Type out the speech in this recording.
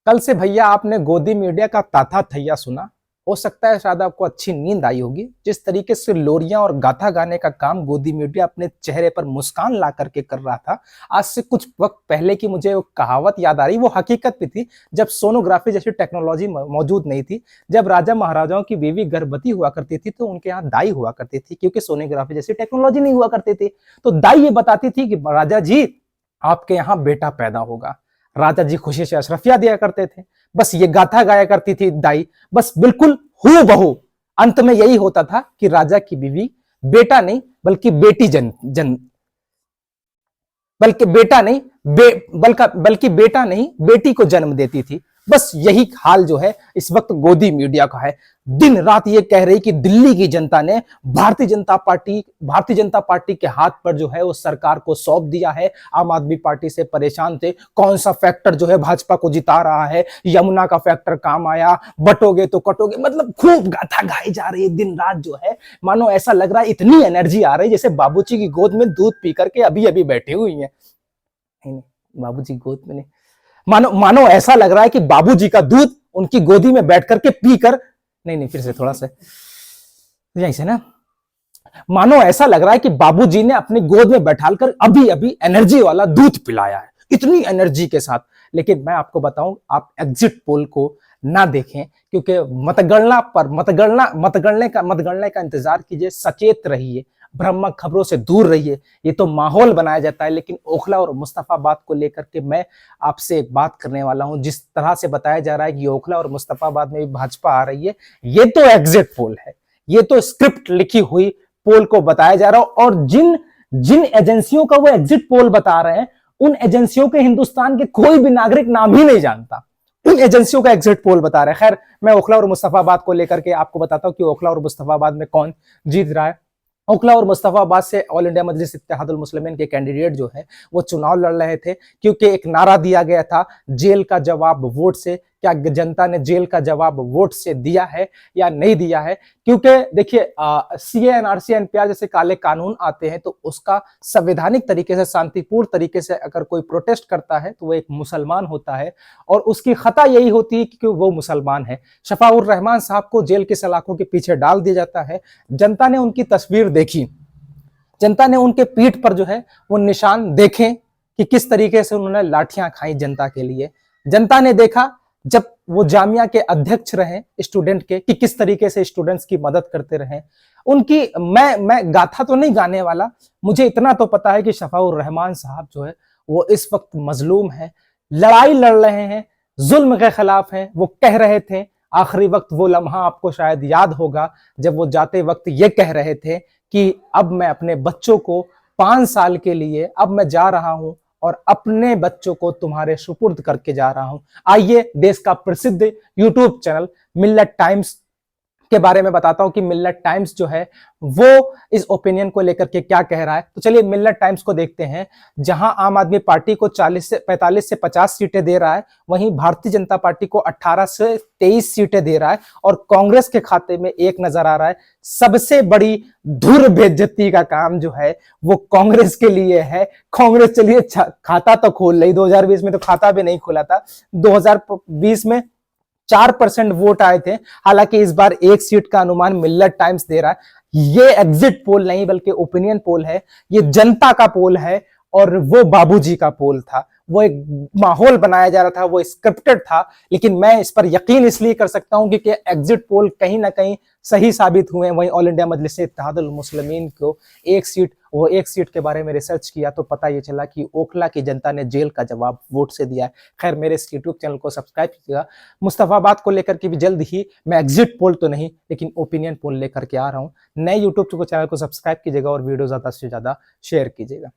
कल से भैया आपने गोदी मीडिया का ताथा थैया सुना। हो सकता है शायद आपको अच्छी नींद आई होगी। जिस तरीके से लोरियां और गाथा गाने का काम गोदी मीडिया अपने चेहरे पर मुस्कान ला करके कर रहा था, आज से कुछ वक्त पहले की मुझे वो कहावत याद आ रही। वो हकीकत भी थी जब सोनोग्राफी जैसी टेक्नोलॉजी मौजूद नहीं थी। जब राजा महाराजाओं की बीवी गर्भवती हुआ करती थी तो उनके यहाँ दाई हुआ करती थी, क्योंकि सोनोग्राफी जैसी टेक्नोलॉजी नहीं हुआ करती थी। तो दाई ये बताती थी कि राजा जी, आपके यहाँ बेटा पैदा होगा। राजा जी खुशी से अशरफिया दिया करते थे। बस ये गाथा गाया करती थी दाई, बस बिल्कुल हूबहू। अंत में यही होता था कि राजा की बीवी बेटा नहीं बल्कि बेटी जन जन बल्कि बेटा नहीं बल्कि बेटा नहीं बेटी को जन्म देती थी। बस यही हाल जो है इस वक्त गोदी मीडिया का है। दिन रात ये कह रही कि दिल्ली की जनता ने भारतीय जनता पार्टी के हाथ पर जो है वो सरकार को सौंप दिया है। आम आदमी पार्टी से परेशान थे, कौन सा फैक्टर जो है भाजपा को जिता रहा है, यमुना का फैक्टर काम आया, बटोगे तो कटोगे। मतलब खूब गाथा गाई जा रही है दिन रात जो है। मानो ऐसा लग रहा है इतनी एनर्जी आ रही है जैसे बाबूजी की गोद में दूध पी करके अभी अभी बैठी हुई है। नहीं, बाबूजी गोद में नहीं, मानो मानो ऐसा लग रहा है कि बाबूजी का दूध उनकी गोदी में बैठ करके पीकर, नहीं फिर से थोड़ा सा यहीं से ना, मानो ऐसा लग रहा है कि बाबूजी ने अपनी गोद में बैठालकर अभी अभी एनर्जी वाला दूध पिलाया है, इतनी एनर्जी के साथ। लेकिन मैं आपको बताऊं, आप एग्जिट पोल को ना देखें, क्योंकि मतगणने का इंतजार कीजिए, सचेत रहिए, भ्रामक खबरों से दूर रहिए। ये तो माहौल बनाया जाता है, लेकिन ओखला और मुस्तफाबाद को लेकर के मैं आपसे एक बात करने वाला हूं। जिस तरह से बताया जा रहा है कि ओखला और मुस्तफाबाद में भी भाजपा आ रही है, ये तो एग्जिट पोल है, ये तो स्क्रिप्ट लिखी हुई पोल को बताया जा रहा है। और जिन जिन एजेंसियों का वो एग्जिट पोल बता रहे हैं, उन एजेंसियों के हिंदुस्तान के कोई भी नागरिक नाम ही नहीं जानता। उन एजेंसियों का एग्जिट पोल बता रहे हैं। खैर, मैं ओखला और मुस्तफाबाद को लेकर के आपको बताता हूं कि ओखला और मुस्तफाबाद में कौन जीत रहा है। ओखला और मुस्तफाबाद से ऑल इंडिया मजलिस इत्तेहादुल मुस्लिमीन के कैंडिडेट जो है वो चुनाव लड़ रहे थे, क्योंकि एक नारा दिया गया था, जेल का जवाब वोट से। क्या जनता ने जेल का जवाब वोट से दिया है या नहीं दिया है? क्योंकि देखिए, सीए एनआरसी एनपीआर जैसे काले कानून आते हैं तो उसका संवैधानिक तरीके से, शांतिपूर्ण तरीके से अगर कोई प्रोटेस्ट करता है तो वो एक मुसलमान होता है, और उसकी खता यही होती है कि वो मुसलमान है। शफाउर रहमान साहब को जेल की सलाखों के पीछे डाल दिया जाता है। जनता ने उनकी तस्वीर देखी, जनता ने उनके पीठ पर जो है वो निशान देखे कि किस तरीके से उन्होंने लाठियां खाई जनता के लिए। जनता ने देखा जब वो जामिया के अध्यक्ष रहे स्टूडेंट के, कि किस तरीके से स्टूडेंट्स की मदद करते रहे। उनकी मैं गाथा तो नहीं गाने वाला, मुझे इतना तो पता है कि शफाउर रहमान साहब जो है वो इस वक्त मजलूम है, लड़ाई लड़ रहे हैं, जुल्म के खिलाफ हैं। वो कह रहे थे आखिरी वक्त, वो लम्हा आपको शायद याद होगा, जब वो जाते वक्त ये कह रहे थे कि अब मैं अपने बच्चों को 5 साल के लिए अब मैं जा रहा हूं और अपने बच्चों को तुम्हारे सुपुर्द करके जा रहा हूं। आइए देश का प्रसिद्ध यूट्यूब चैनल मिल्लत टाइम्स के बारे में बताता हूं कि मिल्लत टाइम्स जो है वो इस ओपिनियन को लेकर के क्या कह रहा है। तो चलिए मिल्लत टाइम्स को देखते हैं। जहां आम आदमी पार्टी को 45 से 50 सीटें दे रहा है, वहीं भारतीय जनता पार्टी को 18 से 23 सीटें दे रहा है, और कांग्रेस के खाते में एक नजर आ रहा है। सबसे बड़ी धुर बेइज्जती का काम जो है वो कांग्रेस के लिए है। कांग्रेस चलिए खाता तो खोल रही, 2020 में तो खाता भी नहीं खोला था। 2020 में 4% वोट आए थे। हालांकि इस बार एक सीट का अनुमान मिल्लत टाइम्स दे रहा है। ये एग्जिट पोल नहीं बल्कि ओपिनियन पोल है, ये जनता का पोल है, और वो बाबूजी का पोल था। वो एक माहौल बनाया जा रहा था, वो स्क्रिप्टेड था। लेकिन मैं इस पर यकीन इसलिए कर सकता हूं क्योंकि एग्जिट पोल कहीं ना कहीं सही साबित हुए। वहीं ऑल इंडिया मजलिस इत्तेहादुल मुस्लिमीन को एक सीट के बारे में रिसर्च किया तो पता ये चला कि ओखला की जनता ने जेल का जवाब वोट से दिया है। खैर, मेरे इस यूट्यूब चैनल को सब्सक्राइब कीजिएगा। मुस्तफाबाद को लेकर के भी जल्द ही मैं एग्जिट पोल तो नहीं लेकिन ओपिनियन पोल लेकर के आ रहा हूं। नए यूट्यूब चैनल को सब्सक्राइब कीजिएगा और वीडियो ज्यादा से ज्यादा शेयर कीजिएगा।